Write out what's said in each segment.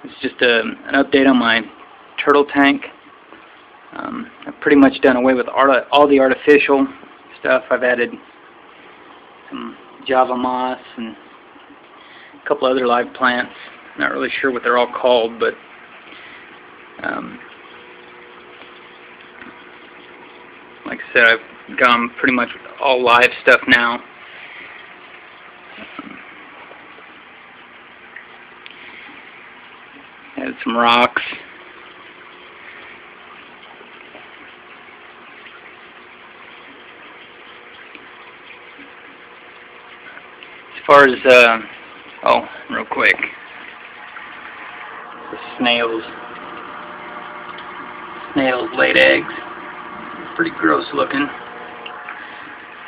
It's just an update on my turtle tank. I've pretty much done away with all the artificial stuff. I've added some Java moss and a couple other live plants. Not really sure what they're all called, but like I said, I've gone pretty much with all live stuff now. Added some rocks. As far as, oh, real quick, the snails laid eggs. Pretty gross looking.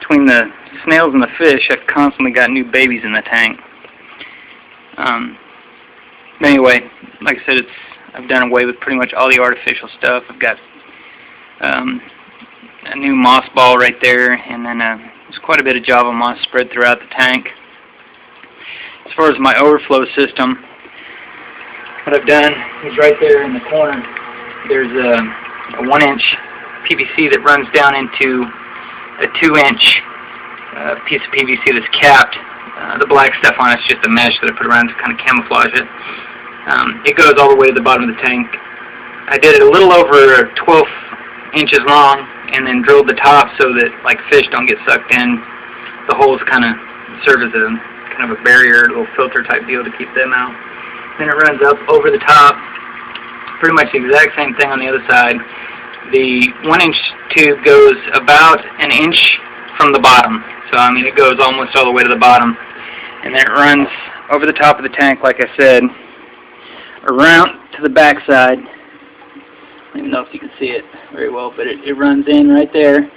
Between the snails and the fish, I've constantly got new babies in the tank. Anyway, like I said, I've done away with pretty much all the artificial stuff. I've got a new moss ball right there, and then there's quite a bit of Java moss spread throughout the tank. As far as my overflow system, what I've done is right there in the corner, there's a 1-inch PVC that runs down into a 2-inch piece of PVC that's capped. The black stuff on it's just a mesh that I put around to kind of camouflage it. It goes all the way to the bottom of the tank. I did it a little over 12 inches long and then drilled the top so that like fish don't get sucked in. The holes kind of serve as a kind of a barrier, a little filter type deal to keep them out. Then it runs up over the top. Pretty much the exact same thing on the other side. The 1-inch tube goes about an inch from the bottom. So I mean it goes almost all the way to the bottom. And then it runs over the top of the tank, like I said, around to the back side. I don't even know if you can see it very well, but it runs in right there,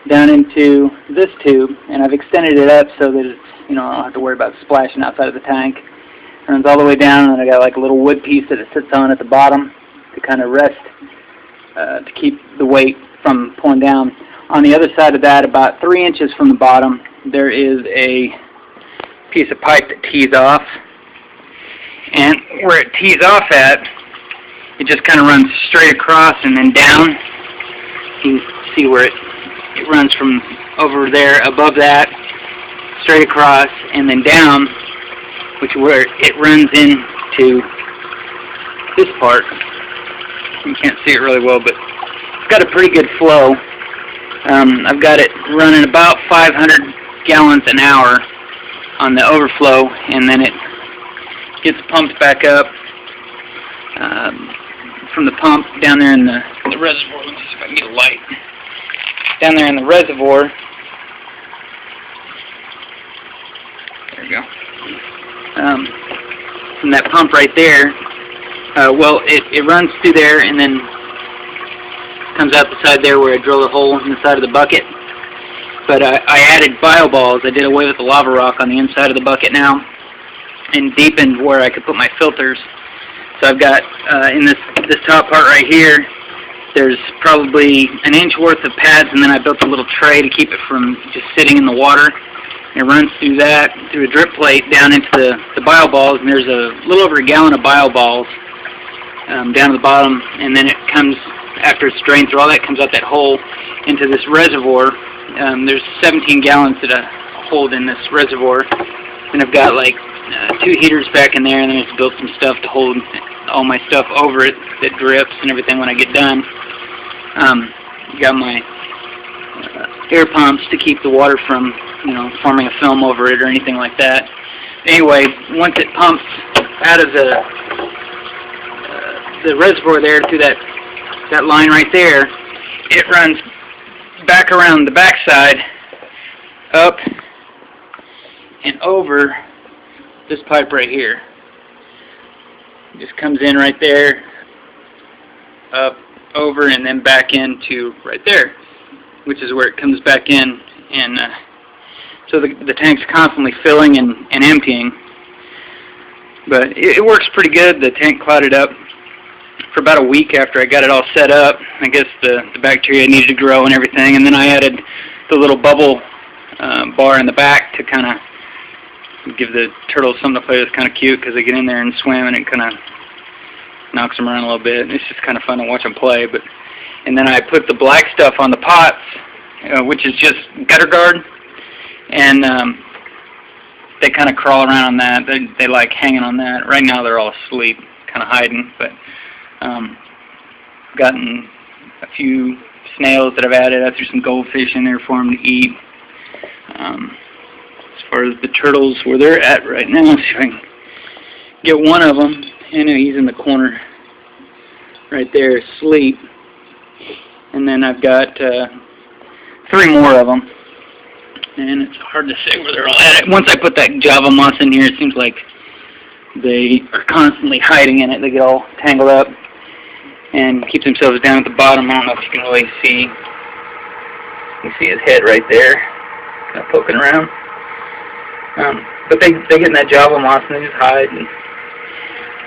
down into this tube, and I've extended it up so that it's, I don't have to worry about splashing outside of the tank. It runs all the way down, and I got like a little wood piece that it sits on at the bottom to kind of rest, to keep the weight from pulling down. On the other side of that, about 3 inches from the bottom, there is a piece of pipe that tees off. And where it tees off at, it just kind of runs straight across and then down. You can see where it runs from over there above that, straight across, and then down, which where it runs into this part. You can't see it really well, but it's got a pretty good flow. I've got it running about 500 gallons an hour on the overflow, and then it gets pumped back up from the pump down there in the reservoir. Let me see if I can get a light. Down there in the reservoir. There we go. From that pump right there, well, it runs through there and then comes out the side there where I drilled a hole in the side of the bucket. But I added bioballs. I did away with the lava rock on the inside of the bucket now, and deepened where I could put my filters. So I've got in this top part right here, there's probably an inch worth of pads, and then I built a little tray to keep it from just sitting in the water. And it runs through that, through a drip plate, down into the bioballs, and there's a little over a gallon of bioballs down to the bottom, and then it comes, after it's drained through all that, comes out that hole into this reservoir. There's 17 gallons that I hold in this reservoir, and I've got like 2 heaters back in there, and then I just built some stuff to hold all my stuff over it that drips and everything when I get done. Got my air pumps to keep the water from, forming a film over it or anything like that. Anyway, once it pumps out of the reservoir there through that line right there, it runs back around the backside, up and over this pipe right here. It just comes in right there, up, over, and then back into right there, which is where it comes back in. And so the tank's constantly filling and emptying. But it works pretty good. The tank clouded up for about a week after I got it all set up. I guess the bacteria needed to grow and everything, and then I added the little bubble bar in the back to kind of give the turtles something to play with. Kind of cute because they get in there and swim, and it kind of knocks them around a little bit. It's just kind of fun to watch them play. And then I put the black stuff on the pots, which is just gutter guard, and they kind of crawl around on that. They like hanging on that. Right now they're all asleep, kind of hiding, but gotten a few snails that I've added. I threw some goldfish in there for them to eat. As far as the turtles, where they're at right now, let's see if I can get one of them. I know he's in the corner right there, asleep. And then I've got 3 more of them. And it's hard to say where they're all at. Once I put that Java moss in here, it seems like they are constantly hiding in it. They get all tangled up and keep themselves down at the bottom. I don't know if you can really see. You can see his head right there, kind of poking around. But they get in that Java moss and they just hide and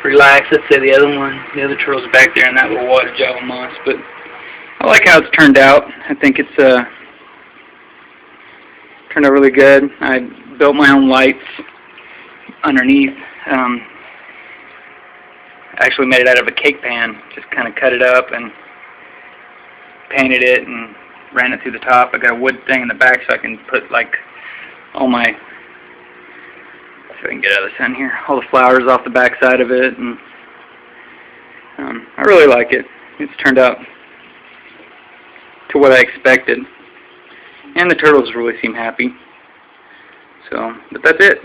relax. Let's say the other turtles are back there in that little water Java moss. But I like how it's turned out. I think it's turned out really good. I built my own lights underneath. Actually made it out of a cake pan. Just kind of cut it up and painted it and ran it through the top. I got a wood thing in the back so I can put like all my, so I can get out of the sun here, all the flowers off the back side of it. And I really like it. It's turned out to what I expected. And the turtles really seem happy. So, but that's it.